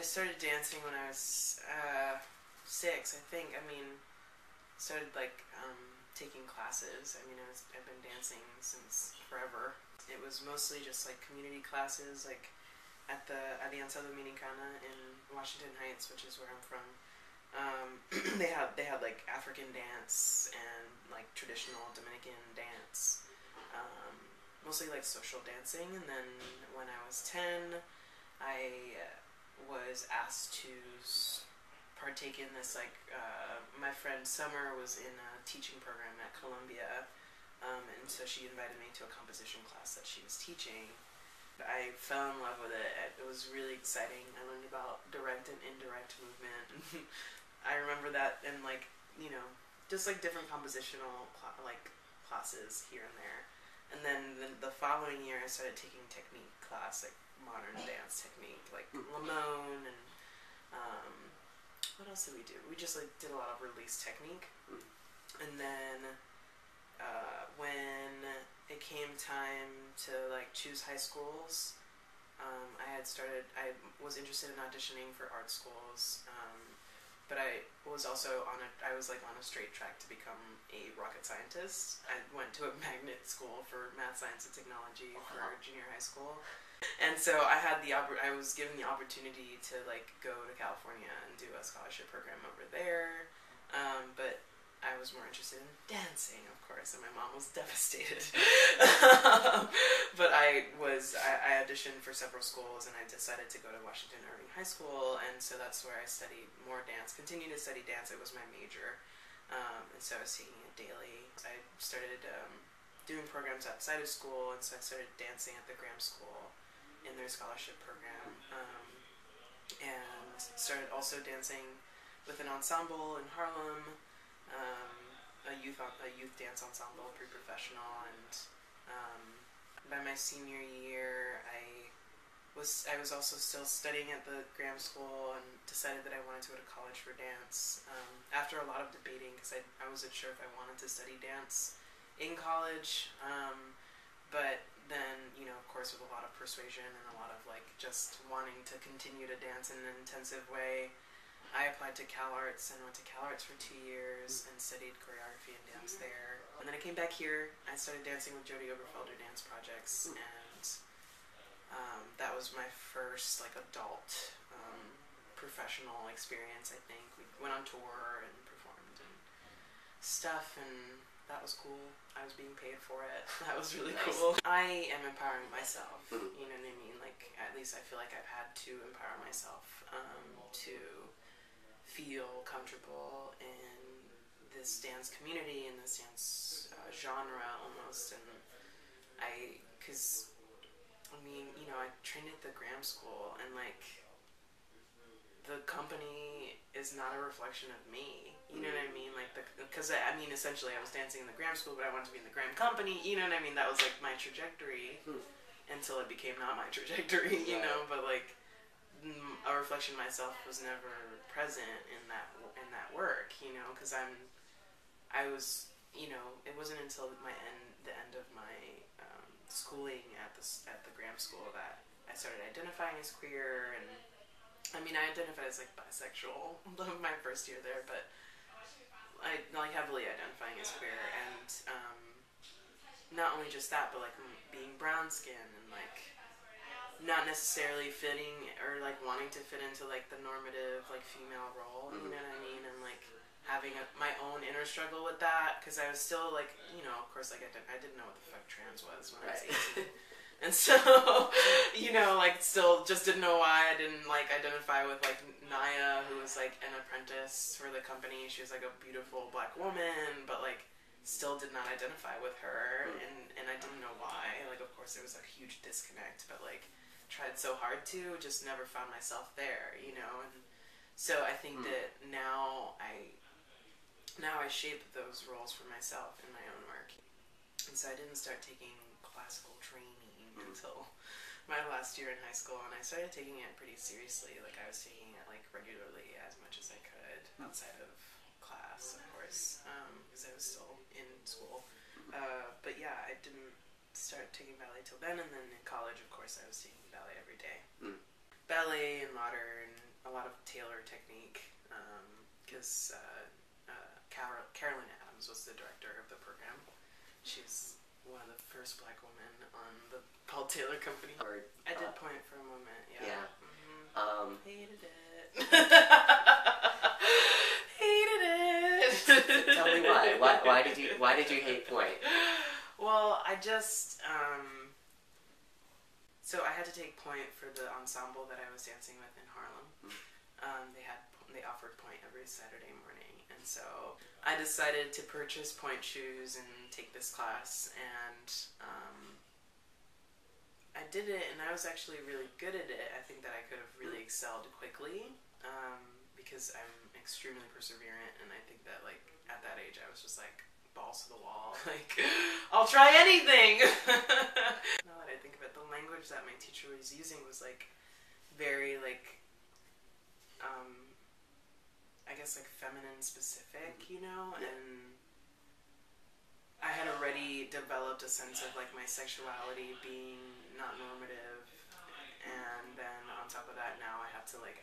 started dancing when I was 6, I think. I mean, started like taking classes. I mean, I've been dancing since forever. It was mostly just like community classes, like at the Alianza Dominicana in Washington Heights, which is where I'm from. They had like African dance and like traditional Dominican dance, mostly like social dancing. And then when I was 10, I was asked to partake in this, like, my friend Summer was in a teaching program at Columbia, and so she invited me to a composition class that she was teaching. I fell in love with it. It was really exciting. I learned about direct and indirect movement. I remember that, and like, you know, just like different compositional classes here and there. And then the following year I started taking technique class, like modern dance technique, like Lamone, and what else did we do? We just like did a lot of release technique. And then when it came time to like choose high schools, I was interested in auditioning for art schools, but I was also on a straight track to become a rocket scientist. I went to a magnet school for math, science, and technology for junior high school. And so I was given the opportunity to like go to California and do a scholarship program over there, but I was more interested in dancing, of course, and my mom was devastated. But I auditioned for several schools, and I decided to go to Washington Irving High School, and so that's where I studied more dance, continued to study dance. It was my major, and so I was taking it daily. I started doing programs outside of school, and so I started dancing at the Graham School in their scholarship program, and started also dancing with an ensemble in Harlem, a youth dance ensemble, pre-professional, and by my senior year, I was also still studying at the Graham School and decided that I wanted to go to college for dance. After a lot of debating, because I wasn't sure if I wanted to study dance in college, but then, you know, of course, with a lot of persuasion and a lot of like just wanting to continue to dance in an intensive way, I applied to Cal Arts and went to Cal Arts for 2 years and studied choreography and dance there. And then I came back here. I started dancing with Jody Oberfelder Dance Projects, and that was my first like adult professional experience. I think we went on tour and performed and stuff, and that was cool. I was being paid for it. That was really cool. I am empowering myself. You know what I mean? Like, at least I feel like I've had to empower myself to feel comfortable in this dance community, in this dance genre almost. And because I mean, you know, I trained at the Graham School, and like, the company is not a reflection of me. You know what I mean? Like, because I mean, essentially, I was dancing in the Graham School, but I wanted to be in the Graham Company. You know what I mean? That was like my trajectory until it became not my trajectory. You know, but like, a reflection of myself was never present in that work. You know, because I was, you know, it wasn't until the end of my schooling at the Graham School that I started identifying as queer. And I mean, I identified as like bisexual my first year there, but I like heavily identifying as queer, and not only just that, but like being brown skin and like not necessarily fitting or like wanting to fit into like the normative like female role. You know what I mean? And like having my own inner struggle with that, because I was still like, you know, of course, like I didn't know what the fuck trans was when I was 18. And so, you know, like, still just didn't know why I didn't, like, identify with, like, Naya, who was, like, an apprentice for the company. She was, like, a beautiful black woman, but, like, still did not identify with her, and I didn't know why. Like, of course, there was a huge disconnect, but, like, tried so hard to, just never found myself there, you know? And so I think that now I shape those roles for myself in my own work. And so I didn't start taking classical training until my last year in high school, and I started taking it pretty seriously. Like, I was taking it like regularly as much as I could outside of class, of course, because I was still in school. But yeah, I didn't start taking ballet till then, and then in college, of course, I was taking ballet every day. Ballet and modern a lot of Taylor technique, because Carolyn Adams was the director of the program. She's one of the first black women on the Paul Taylor Company. I did point for a moment, yeah. Hated it. Hated it. Tell me why. Why did you hate point? Well, I just, so I had to take point for the ensemble that I was dancing with in Harlem. They offered point every Saturday morning, and so I decided to purchase point shoes and take this class, and I did it, and I was actually really good at it. I think that I could have really excelled quickly, because I'm extremely perseverant, and I think that, like, at that age I was just like balls to the wall, like, I'll try anything. Now that I think of it, the language that my teacher was using was like very like I guess like feminine specific, you know, and I had already developed a sense of like my sexuality being not normative, and then on top of that now I have to like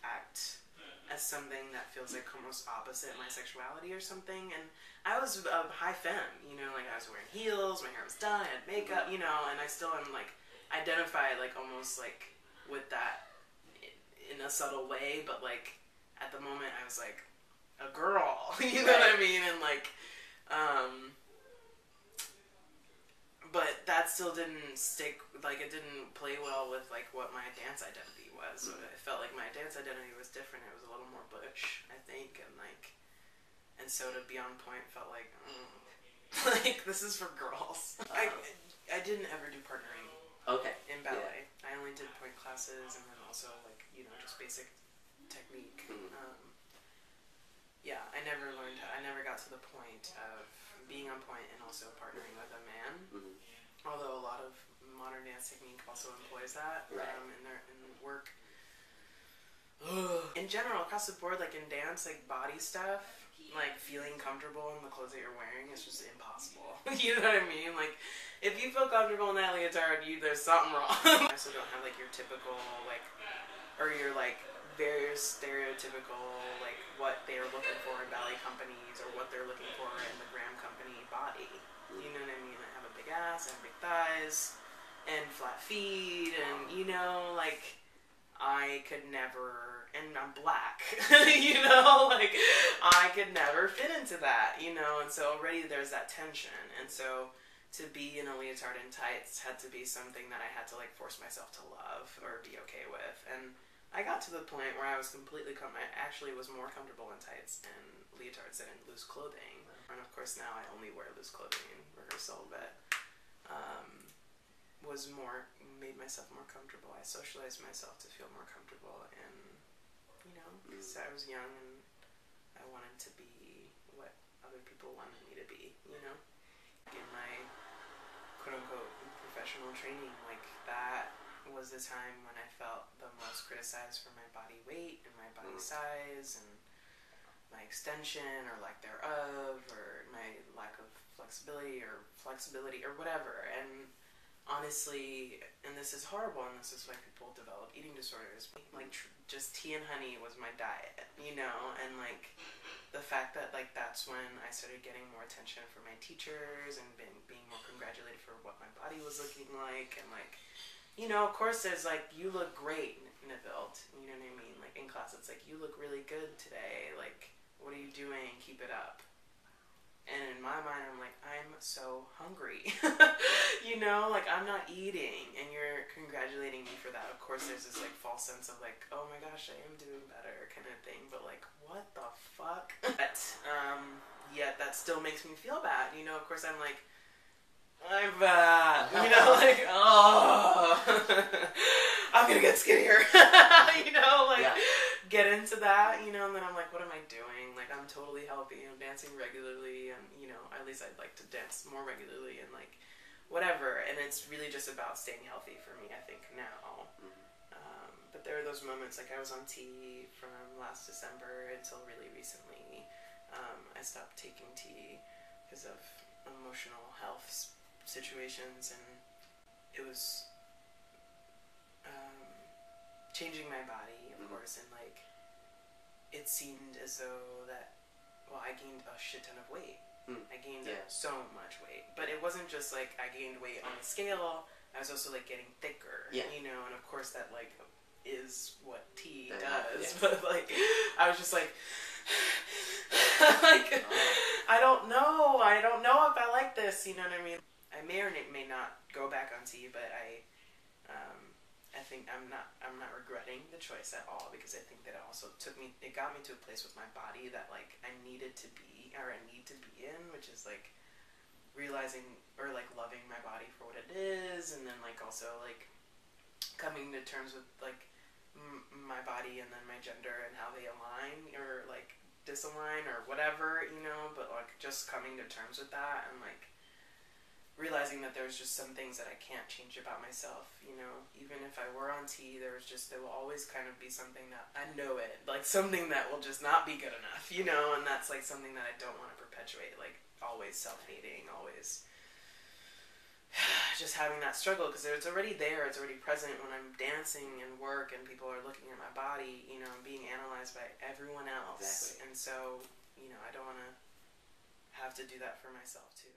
act as something that feels like almost opposite my sexuality or something. And I was high femme, you know, like I was wearing heels, my hair was done, I had makeup, you know, and I still am like identified like almost like with that in a subtle way, but like at the moment I was like a girl, you know what I mean? And like, but that still didn't stick, like it didn't play well with like what my dance identity was. So I felt like my dance identity was different. It was a little more butch, I think, and like, and so to be on point felt like, like this is for girls. I didn't ever do partnering. Okay. In ballet, I only did point classes, and then also like, you know, just basic technique. Yeah, I never got to the point of being on point and also partnering with a man. Although a lot of modern dance technique also employs that in their work. In general, across the board, like in dance, like body stuff, like feeling comfortable in the clothes that you're wearing is just impossible. You know what I mean? Like, if you feel comfortable in that leotard, there's something wrong. I also don't have like your typical like, or your like very stereotypical like what they're looking for in ballet companies or what they're looking for in the Graham Company body. You know what I mean? I have a big ass and big thighs and flat feet, and you know, like I could never, and I'm black, you know, like I could never fit into that, you know, and so already there's that tension. And so to be in a leotard and tights had to be something that I had to like force myself to love or be okay with. And I got to the point where I was completely I actually was more comfortable in tights and leotards than in loose clothing. And of course now I only wear loose clothing in rehearsal, but made myself more comfortable. I socialized myself to feel more comfortable, and you know, because I was young and I wanted to be what other people wanted me to be, you know. In my quote-unquote professional training, like that was the time when I felt the most criticized for my body weight and my body size and my extension or lack thereof, or my lack of flexibility or whatever. And honestly, and this is horrible, and this is why people develop eating disorders, like just tea and honey was my diet, you know. And like the fact that like that's when I started getting more attention from my teachers and being more congratulated for what my body was looking like. And like, you know, of course there's like, you look great, Neville, you know what I mean? Like in class it's like, you look really good today, like what are you doing, keep it up. And in my mind I'm like, I'm so hungry. You know, like I'm not eating and you're congratulating me for that. Of course there's this like false sense of like, oh my gosh, I am doing better kind of thing, but like what the fuck. But yet that still makes me feel bad, you know. Of course I'm like, I'm bad, you know, like, oh, I'm gonna get skinnier. You know, like get into that, you know. And then I'm like, what am I doing? Like I'm totally healthy, I'm dancing regularly, and you know, at least I'd like to dance more regularly and like whatever. And it's really just about staying healthy for me, I think, now. But there are those moments, like I was on tea from last December until really recently. I stopped taking tea because of emotional health situations, and it was changing my body, of course, and like it seemed as though that, well, I gained a shit ton of weight. I gained so much weight, but it wasn't just like I gained weight on the scale. I was also like getting thicker, you know, and of course that like is what tea does. But like I was just like, like I don't know if I like this. You know what I mean? I may or may not go back on tea, but I think I'm not regretting the choice at all, because I think that it got me to a place with my body that like I need to be in, which is like realizing or like loving my body for what it is, and then like also like coming to terms with like my body and then my gender and how they align or like disalign or whatever, you know, but like just coming to terms with that and like realizing that there's just some things that I can't change about myself, you know. Even if I were on T, there will always kind of be something that I know it, like something that will just not be good enough, you know, and that's like something that I don't want to perpetuate, like always self-hating, always just having that struggle, because it's already there, it's already present when I'm dancing and work and people are looking at my body, you know, and being analyzed by everyone else. Exactly. And so, you know, I don't want to have to do that for myself too.